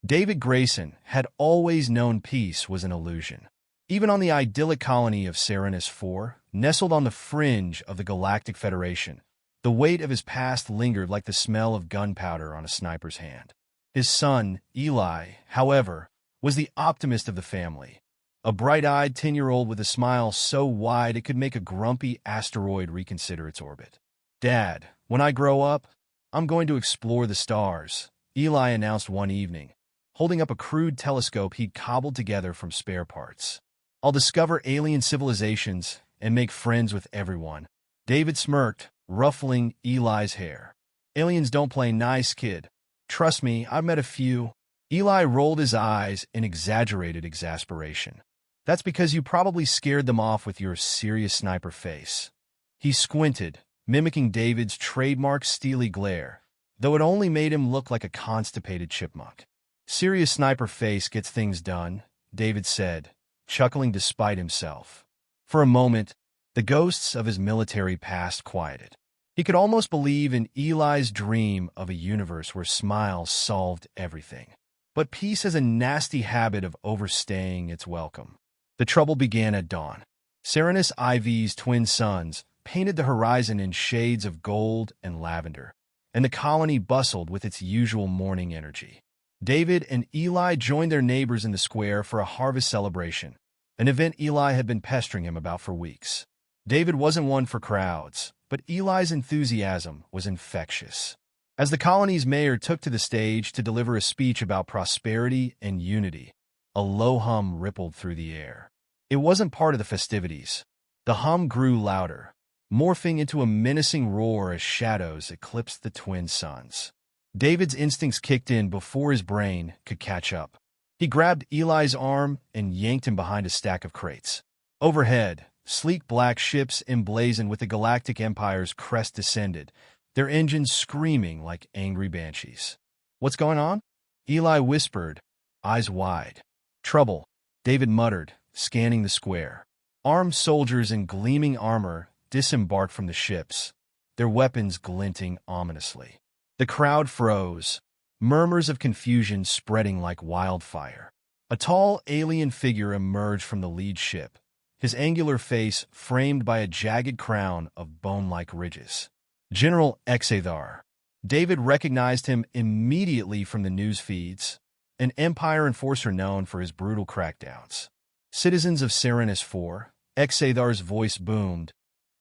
David Grayson had always known peace was an illusion. Even on the idyllic colony of Serenis IV, nestled on the fringe of the Galactic Federation, the weight of his past lingered like the smell of gunpowder on a sniper's hand. His son, Eli, however, was the optimist of the family, a bright-eyed 10-year-old with a smile so wide it could make a grumpy asteroid reconsider its orbit. "Dad, when I grow up, I'm going to explore the stars," Eli announced one evening, holding up a crude telescope he'd cobbled together from spare parts. "I'll discover alien civilizations and make friends with everyone." David smirked, ruffling Eli's hair. "Aliens don't play nice, kid. Trust me, I've met a few." Eli rolled his eyes in exaggerated exasperation. "That's because you probably scared them off with your serious sniper face." He squinted, mimicking David's trademark steely glare, though it only made him look like a constipated chipmunk. "Serious sniper face gets things done," David said, chuckling despite himself. For a moment, the ghosts of his military past quieted. He could almost believe in Eli's dream of a universe where smiles solved everything. But peace has a nasty habit of overstaying its welcome. The trouble began at dawn. Serenis IV's twin suns painted the horizon in shades of gold and lavender, and the colony bustled with its usual morning energy. David and Eli joined their neighbors in the square for a harvest celebration, an event Eli had been pestering him about for weeks. David wasn't one for crowds, but Eli's enthusiasm was infectious. As the colony's mayor took to the stage to deliver a speech about prosperity and unity, a low hum rippled through the air. It wasn't part of the festivities. The hum grew louder, morphing into a menacing roar as shadows eclipsed the twin suns. David's instincts kicked in before his brain could catch up. He grabbed Eli's arm and yanked him behind a stack of crates. Overhead, sleek black ships emblazoned with the Galactic Empire's crest descended, their engines screaming like angry banshees. "What's going on?" Eli whispered, eyes wide. "Trouble," David muttered, scanning the square. Armed soldiers in gleaming armor disembarked from the ships, their weapons glinting ominously. The crowd froze, murmurs of confusion spreading like wildfire. A tall alien figure emerged from the lead ship, his angular face framed by a jagged crown of bone-like ridges. General Xa'thar. David recognized him immediately from the news feeds, an Empire enforcer known for his brutal crackdowns. "Citizens of Serenis IV," Xa'thar's voice boomed,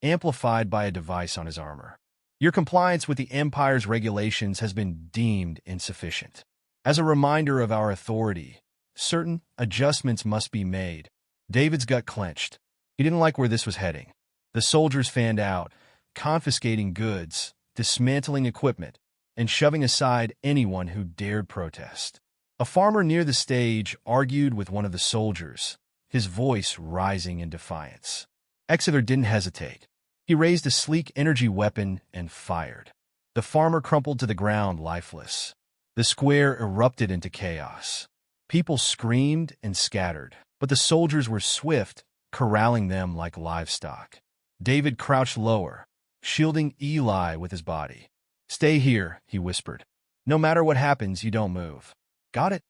amplified by a device on his armor. "Your compliance with the Empire's regulations has been deemed insufficient. As a reminder of our authority, certain adjustments must be made." David's gut clenched. He didn't like where this was heading. The soldiers fanned out, confiscating goods, dismantling equipment, and shoving aside anyone who dared protest. A farmer near the stage argued with one of the soldiers, his voice rising in defiance. Xa'thar didn't hesitate. He raised a sleek energy weapon and fired. The farmer crumpled to the ground lifeless. The square erupted into chaos. People screamed and scattered, but the soldiers were swift, corralling them like livestock. David crouched lower, shielding Eli with his body. "Stay here," he whispered. "No matter what happens, you don't move." "Got it?"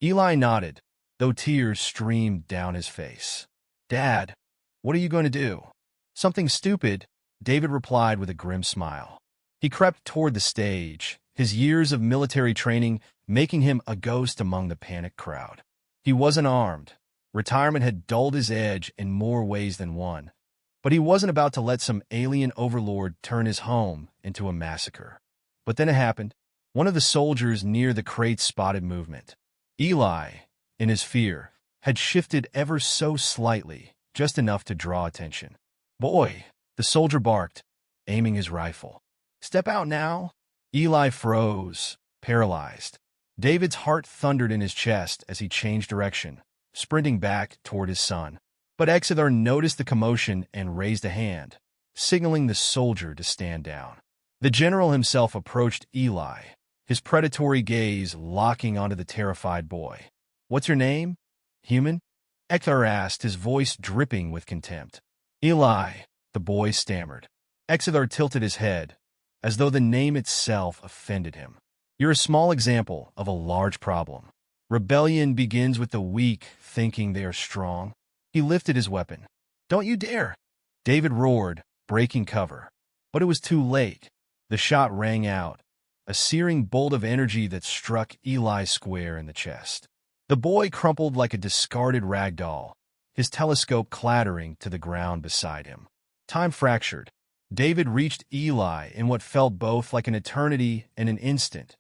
Eli nodded, though tears streamed down his face. "Dad, what are you going to do?" "Something stupid," David replied with a grim smile. He crept toward the stage, his years of military training making him a ghost among the panicked crowd. He wasn't armed. Retirement had dulled his edge in more ways than one. But he wasn't about to let some alien overlord turn his home into a massacre. But then it happened. One of the soldiers near the crates spotted movement. Eli, in his fear, had shifted ever so slightly, just enough to draw attention. "Boy," the soldier barked, aiming his rifle. "Step out now." Eli froze, paralyzed. David's heart thundered in his chest as he changed direction, sprinting back toward his son. But Xa'thar noticed the commotion and raised a hand, signaling the soldier to stand down. The general himself approached Eli, his predatory gaze locking onto the terrified boy. "What's your name, human?" Xa'thar asked, his voice dripping with contempt. "Eli," the boy stammered. Xa'thar tilted his head, as though the name itself offended him. "You're a small example of a large problem." Rebellion begins with the weak thinking they are strong. He lifted his weapon. "Don't you dare!" David roared, breaking cover. But it was too late. The shot rang out, a searing bolt of energy that struck Eli square in the chest. The boy crumpled like a discarded rag doll, his telescope clattering to the ground beside him. Time fractured. David reached Eli in what felt both like an eternity and an instant,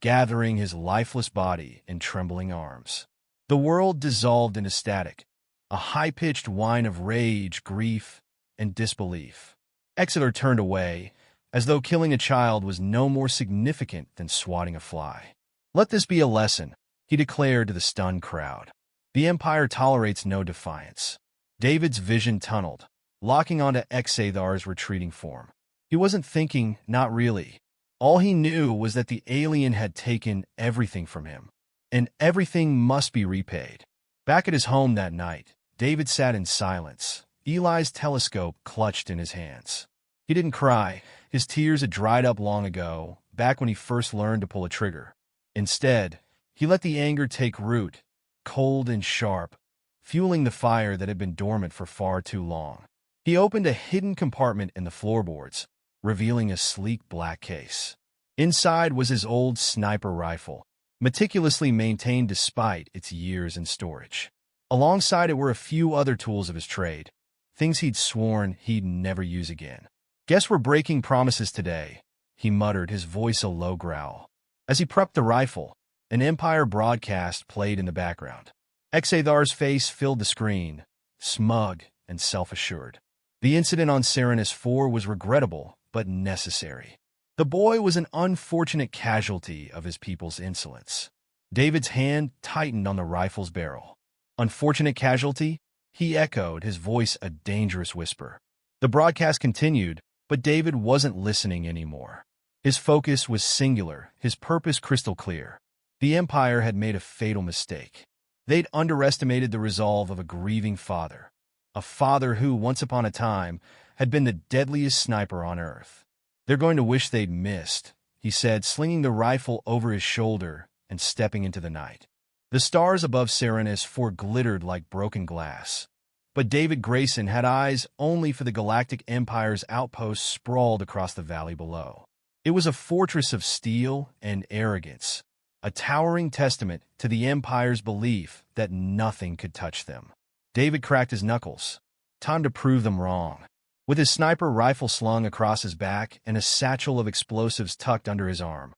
gathering his lifeless body in trembling arms. The world dissolved into static, a high-pitched whine of rage, grief, and disbelief. Xa'thar turned away, as though killing a child was no more significant than swatting a fly. "Let this be a lesson," he declared to the stunned crowd. "The Empire tolerates no defiance." David's vision tunneled, locking onto Xa'thar's retreating form. He wasn't thinking, not really. All he knew was that the alien had taken everything from him, and everything must be repaid. Back at his home that night, David sat in silence, Eli's telescope clutched in his hands. He didn't cry. His tears had dried up long ago, back when he first learned to pull a trigger. Instead, he let the anger take root, cold and sharp, fueling the fire that had been dormant for far too long. He opened a hidden compartment in the floorboards, revealing a sleek black case. Inside was his old sniper rifle, meticulously maintained despite its years in storage. Alongside it were a few other tools of his trade, things he'd sworn he'd never use again. "Guess we're breaking promises today," he muttered, his voice a low growl. As he prepped the rifle, an Empire broadcast played in the background. Xa'thar's face filled the screen, smug and self-assured. The incident on Serenis IV was regrettable, but necessary. The boy was an unfortunate casualty of his people's insolence. David's hand tightened on the rifle's barrel. "Unfortunate casualty?" he echoed, his voice a dangerous whisper. The broadcast continued, but David wasn't listening anymore. His focus was singular, his purpose crystal clear. The Empire had made a fatal mistake. They'd underestimated the resolve of a grieving father, a father who, once upon a time, had been the deadliest sniper on Earth. "They're going to wish they'd missed," he said, slinging the rifle over his shoulder and stepping into the night. The stars above Serenis IV glittered like broken glass, but David Grayson had eyes only for the Galactic Empire's outposts sprawled across the valley below. It was a fortress of steel and arrogance, a towering testament to the Empire's belief that nothing could touch them. David cracked his knuckles. Time to prove them wrong. With his sniper rifle slung across his back and a satchel of explosives tucked under his arm,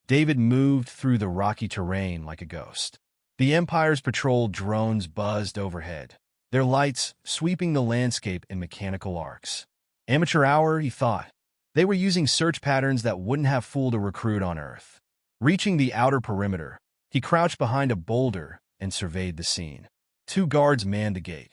David moved through the rocky terrain like a ghost. The Empire's patrol drones buzzed overhead, their lights sweeping the landscape in mechanical arcs. Amateur hour, he thought. They were using search patterns that wouldn't have fooled a recruit on Earth. Reaching the outer perimeter, he crouched behind a boulder and surveyed the scene. 2 guards manned the gate,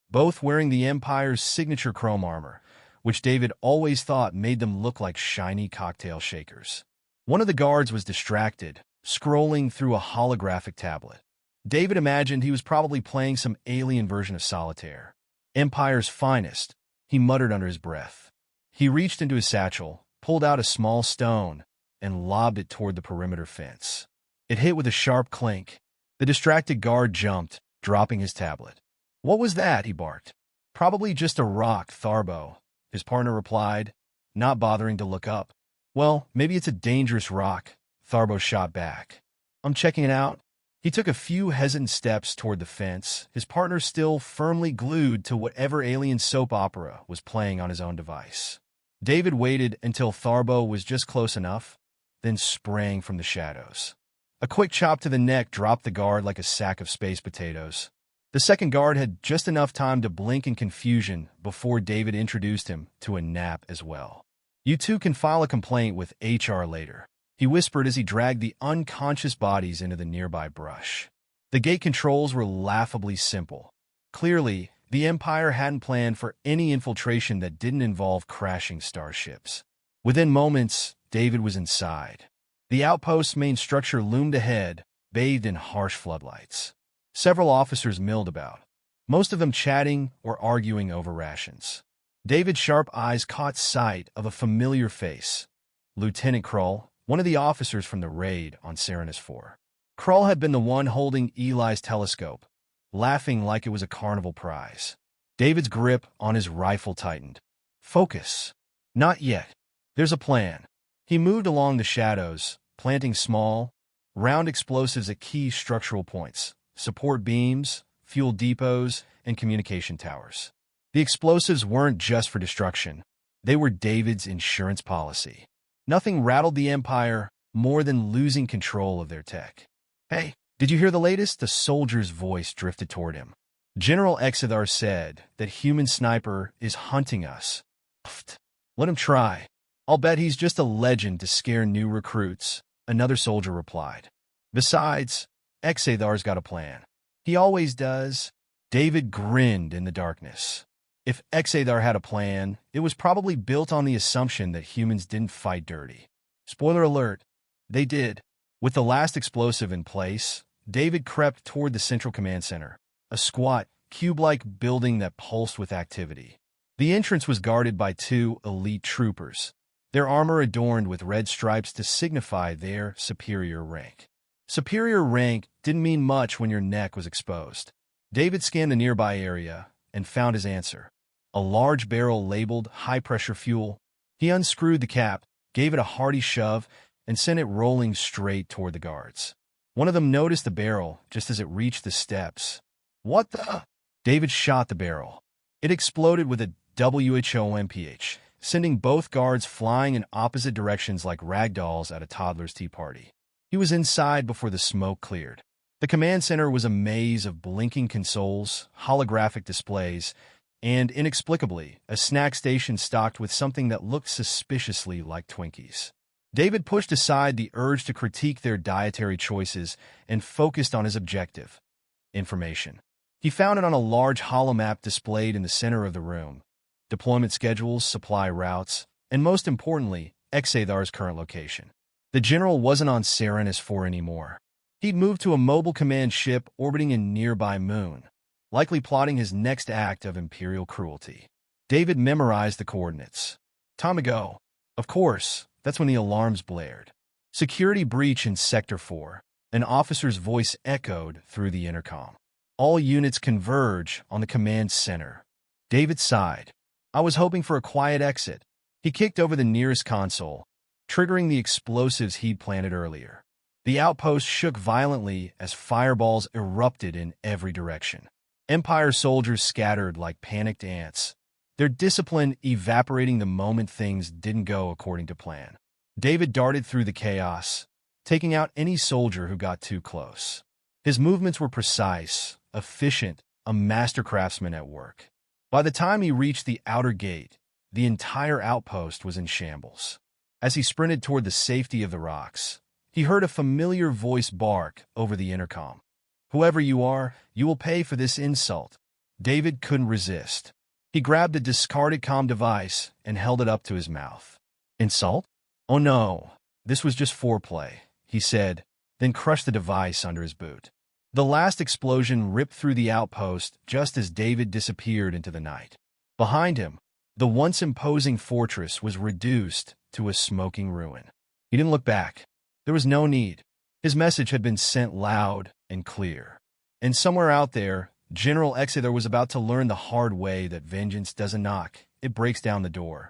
both wearing the Empire's signature chrome armor, which David always thought made them look like shiny cocktail shakers. One of the guards was distracted, scrolling through a holographic tablet. David imagined he was probably playing some alien version of solitaire. "Empire's finest," he muttered under his breath. He reached into his satchel, pulled out a small stone, and lobbed it toward the perimeter fence. It hit with a sharp clink. The distracted guard jumped, dropping his tablet. "What was that?" he barked. "Probably just a rock, Tharbo," his partner replied, not bothering to look up. "Well, maybe it's a dangerous rock," Tharbo shot back. "I'm checking it out." He took a few hesitant steps toward the fence, his partner still firmly glued to whatever alien soap opera was playing on his own device. David waited until Tharbo was just close enough, then sprang from the shadows. A quick chop to the neck dropped the guard like a sack of space potatoes. The second guard had just enough time to blink in confusion before David introduced him to a nap as well. "You two can file a complaint with HR later," he whispered as he dragged the unconscious bodies into the nearby brush. The gate controls were laughably simple. Clearly, the Empire hadn't planned for any infiltration that didn't involve crashing starships. Within moments, David was inside. The outpost's main structure loomed ahead, bathed in harsh floodlights. Several officers milled about, most of them chatting or arguing over rations. David's sharp eyes caught sight of a familiar face. Lieutenant Krull, one of the officers from the raid on Serenis IV. Krull had been the one holding Eli's telescope, laughing like it was a carnival prize. David's grip on his rifle tightened. Focus. Not yet. There's a plan. He moved along the shadows, planting small, round explosives at key structural points, support beams, fuel depots, and communication towers. The explosives weren't just for destruction. They were David's insurance policy. Nothing rattled the Empire more than losing control of their tech. Hey, did you hear the latest? A soldier's voice drifted toward him. General Xa'thar said that human sniper is hunting us. Pfft. Let him try. I'll bet he's just a legend to scare new recruits, another soldier replied. Besides, Xa'thar's got a plan. He always does. David grinned in the darkness. If Xa'thar had a plan, it was probably built on the assumption that humans didn't fight dirty. Spoiler alert, they did. With the last explosive in place, David crept toward the Central Command Center, a squat, cube-like building that pulsed with activity. The entrance was guarded by 2 elite troopers, their armor adorned with red stripes to signify their superior rank. Superior rank didn't mean much when your neck was exposed. David scanned the nearby area and found his answer. A large barrel labeled high-pressure fuel. He unscrewed the cap, gave it a hearty shove, and sent it rolling straight toward the guards. One of them noticed the barrel just as it reached the steps. What the? David shot the barrel. It exploded with a WHOMPH, sending both guards flying in opposite directions like ragdolls at a toddler's tea party. He was inside before the smoke cleared. The command center was a maze of blinking consoles, holographic displays, and, inexplicably, a snack station stocked with something that looked suspiciously like Twinkies. David pushed aside the urge to critique their dietary choices and focused on his objective: information. He found it on a large holomap displayed in the center of the room. Deployment schedules, supply routes, and most importantly, Xa'thar's current location. The general wasn't on Serenis IV anymore. He'd moved to a mobile command ship orbiting a nearby moon, likely plotting his next act of imperial cruelty. David memorized the coordinates. Time to go. Of course, that's when the alarms blared. Security breach in Sector 4. An officer's voice echoed through the intercom. All units converge on the command center. David sighed. I was hoping for a quiet exit. He kicked over the nearest console, triggering the explosives he'd planted earlier. The outpost shook violently as fireballs erupted in every direction. Empire soldiers scattered like panicked ants, their discipline evaporating the moment things didn't go according to plan. David darted through the chaos, taking out any soldier who got too close. His movements were precise, efficient, a master craftsman at work. By the time he reached the outer gate, the entire outpost was in shambles. As he sprinted toward the safety of the rocks, he heard a familiar voice bark over the intercom. Whoever you are, you will pay for this insult. David couldn't resist. He grabbed a discarded comm device and held it up to his mouth. Insult? Oh no, this was just foreplay, he said, then crushed the device under his boot. The last explosion ripped through the outpost just as David disappeared into the night. Behind him, the once imposing fortress was reduced to a smoking ruin. He didn't look back. There was no need. His message had been sent loud and clear. And somewhere out there, General Xa'thar was about to learn the hard way that vengeance doesn't knock, it breaks down the door.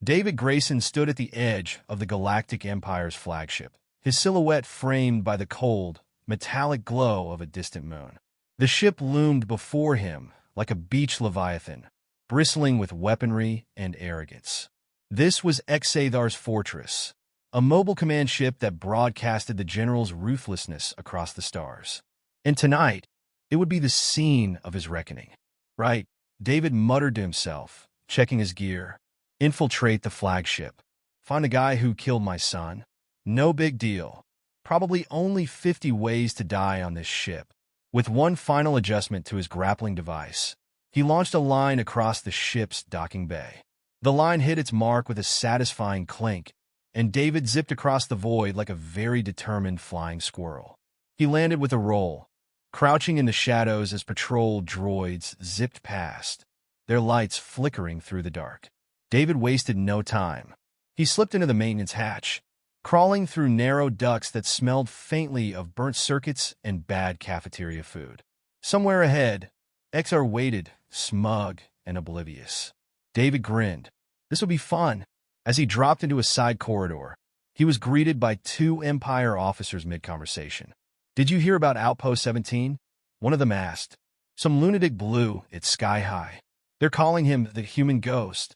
David Grayson stood at the edge of the Galactic Empire's flagship, his silhouette framed by the cold, metallic glow of a distant moon. The ship loomed before him like a beach leviathan, bristling with weaponry and arrogance. This was Xa'thar's fortress, a mobile command ship that broadcasted the general's ruthlessness across the stars. And tonight, it would be the scene of his reckoning. Right, David muttered to himself, checking his gear. Infiltrate the flagship. Find the guy who killed my son. No big deal. Probably only 50 ways to die on this ship. With one final adjustment to his grappling device, he launched a line across the ship's docking bay. The line hit its mark with a satisfying clink, and David zipped across the void like a very determined flying squirrel. He landed with a roll, crouching in the shadows as patrol droids zipped past, their lights flickering through the dark. David wasted no time. He slipped into the maintenance hatch, crawling through narrow ducts that smelled faintly of burnt circuits and bad cafeteria food. Somewhere ahead, XR waited, smug and oblivious. David grinned. This will be fun. As he dropped into a side corridor, he was greeted by two Empire officers mid-conversation. "Did you hear about Outpost 17? One of them asked. "Some lunatic blew it sky high. They're calling him the human ghost."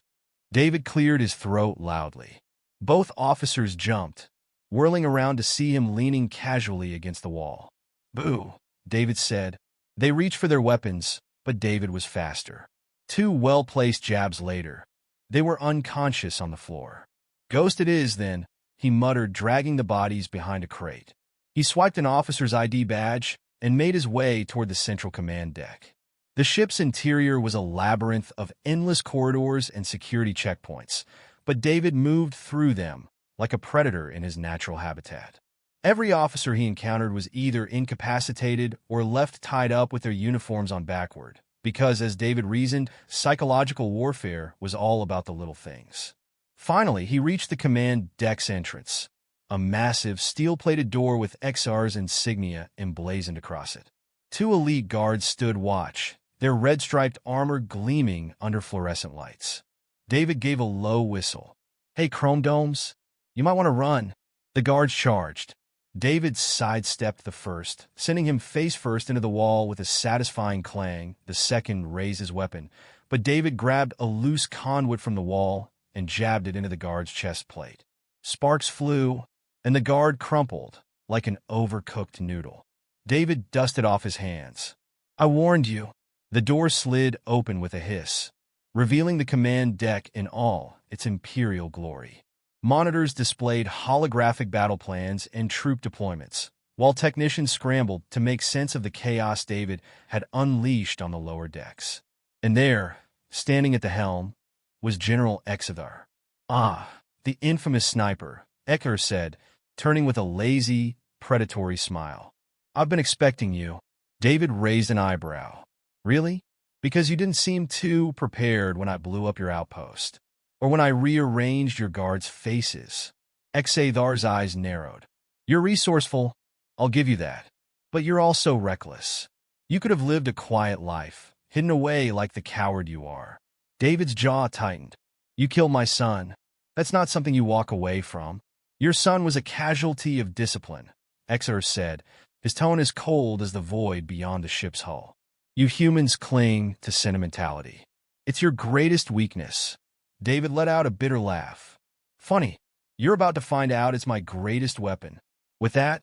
David cleared his throat loudly. Both officers jumped, whirling around to see him leaning casually against the wall. "Boo," David said. They reached for their weapons, but David was faster. Two well-placed jabs later, they were unconscious on the floor. "Ghost it is, then," he muttered, dragging the bodies behind a crate. He swiped an officer's ID badge and made his way toward the central command deck. The ship's interior was a labyrinth of endless corridors and security checkpoints, but David moved through them like a predator in his natural habitat. Every officer he encountered was either incapacitated or left tied up with their uniforms on backward, because, as David reasoned, psychological warfare was all about the little things. Finally, he reached the command deck's entrance, a massive steel-plated door with XR's insignia emblazoned across it. Two elite guards stood watch, their red-striped armor gleaming under fluorescent lights. David gave a low whistle. "Hey, Chrome Domes, you might want to run." The guards charged. David sidestepped the first, sending him face-first into the wall with a satisfying clang. The second raised his weapon, but David grabbed a loose conduit from the wall and jabbed it into the guard's chest plate. Sparks flew, and the guard crumpled like an overcooked noodle. David dusted off his hands. "I warned you." The door slid open with a hiss, revealing the command deck in all its imperial glory. Monitors displayed holographic battle plans and troop deployments, while technicians scrambled to make sense of the chaos David had unleashed on the lower decks. And there, standing at the helm, was General Xa'thar. "Ah, the infamous sniper," Ecker said, turning with a lazy, predatory smile. "I've been expecting you." David raised an eyebrow. "Really? Because you didn't seem too prepared when I blew up your outpost. Or when I rearranged your guards' faces." Xa'thar's eyes narrowed. "You're resourceful, I'll give you that. But you're also reckless. You could have lived a quiet life, hidden away like the coward you are." David's jaw tightened. "You killed my son. That's not something you walk away from." "Your son was a casualty of discipline," Xa'thar said, his tone as cold as the void beyond the ship's hull. "You humans cling to sentimentality. It's your greatest weakness." David let out a bitter laugh. "Funny, you're about to find out it's my greatest weapon." With that,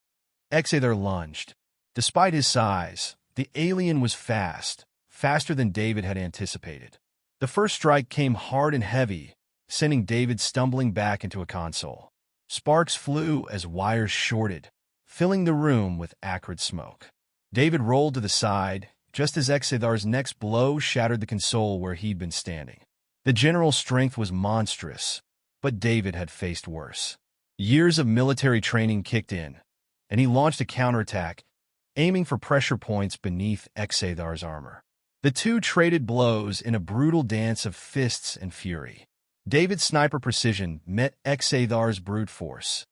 Xa'thar lunged. Despite his size, the alien was fast, faster than David had anticipated. The first strike came hard and heavy, sending David stumbling back into a console. Sparks flew as wires shorted, filling the room with acrid smoke. David rolled to the side, just as Xa'thar's next blow shattered the console where he'd been standing. The general's strength was monstrous, but David had faced worse. Years of military training kicked in, and he launched a counterattack, aiming for pressure points beneath Xa'thar's armor. The two traded blows in a brutal dance of fists and fury. David's sniper precision met Xa'thar's brute force,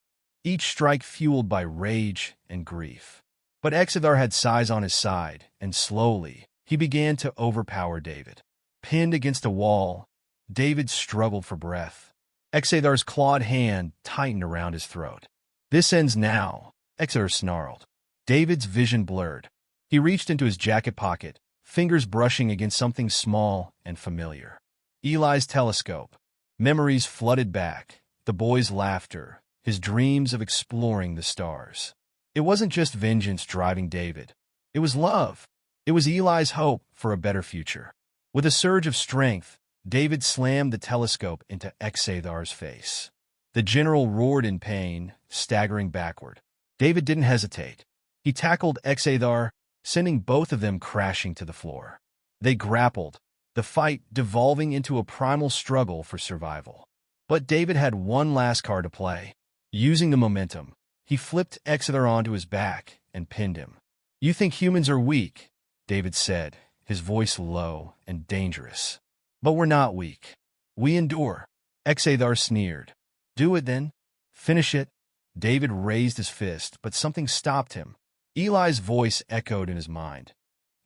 each strike fueled by rage and grief. But Xa'thar had size on his side, and slowly, he began to overpower David. Pinned against a wall, David struggled for breath. Xa'thar's clawed hand tightened around his throat. "This ends now," Xa'thar snarled. David's vision blurred. He reached into his jacket pocket, fingers brushing against something small and familiar. Eli's telescope. Memories flooded back, the boy's laughter, his dreams of exploring the stars. It wasn't just vengeance driving David. It was love. It was Eli's hope for a better future. With a surge of strength, David slammed the telescope into Xa'thar's face. The general roared in pain, staggering backward. David didn't hesitate. He tackled Xa'thar, sending both of them crashing to the floor. They grappled, the fight devolving into a primal struggle for survival. But David had one last card to play. Using the momentum, he flipped Xa'thar onto his back and pinned him. "You think humans are weak," David said, his voice low and dangerous. "But we're not weak. We endure." Xa'thar sneered. "Do it then. Finish it." David raised his fist, but something stopped him. Eli's voice echoed in his mind.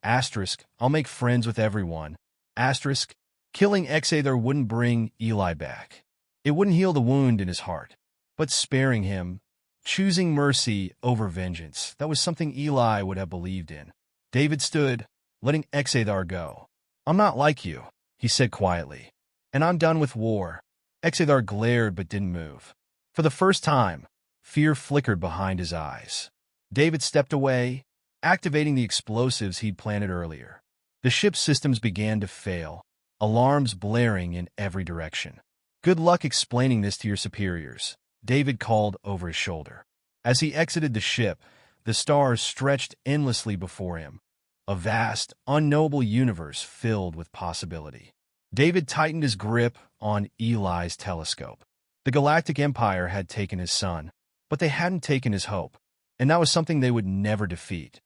Asterisk, I'll make friends with everyone. Asterisk, killing Xa'thar wouldn't bring Eli back. It wouldn't heal the wound in his heart. But sparing him, choosing mercy over vengeance, that was something Eli would have believed in. David stood, letting Xa'thar go. I'm not like you, he said quietly. And I'm done with war. Xa'thar glared but didn't move. For the first time, fear flickered behind his eyes. David stepped away, activating the explosives he'd planted earlier. The ship's systems began to fail, alarms blaring in every direction. Good luck explaining this to your superiors, David called over his shoulder. As he exited the ship, the stars stretched endlessly before him, a vast, unknowable universe filled with possibility. David tightened his grip on Eli's telescope. The Galactic Empire had taken his sun, but they hadn't taken his hope, and that was something they would never defeat.